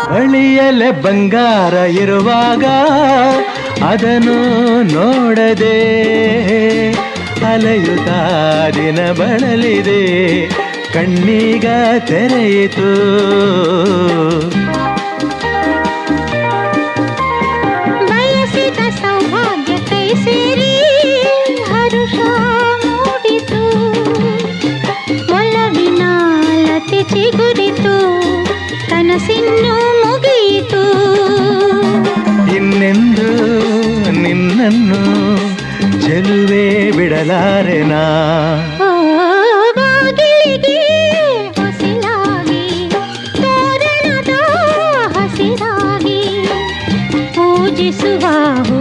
ಬಳಿಯಲೆ ಬಂಗಾರ ಇರುವಾಗ ಅದನ್ನು ನೋಡದೆ ಅಲೆಯುತ್ತ ದಿನ ಬಳಲಿದೆ, ಕಣ್ಣೀಗ ತೆರೆಯಿತು. ಬಯಸಿದ ಸೌಭಾಗ್ಯ ಕೈ ಸೇರಿ ಹರುಷ ಮೂಡಿತು, ಒಲವಿನ ಲತೆ ಚಿಗುರಿತು, ಕನಸಿನ್ನು ಮುಗಿಯಿತು. ಇನ್ನೆಂದು ನಿನ್ನನ್ನು ಚೆಲುವೆ ಬಿಡಲಾರೆನಾ. ಬಾಗಿಲಿಗೆ ಹೊಸಿಲಾಗಿ ತೋರಣದ ಹಸಿರಾಗಿ ಪೂಜಿಸುವ ಹೂ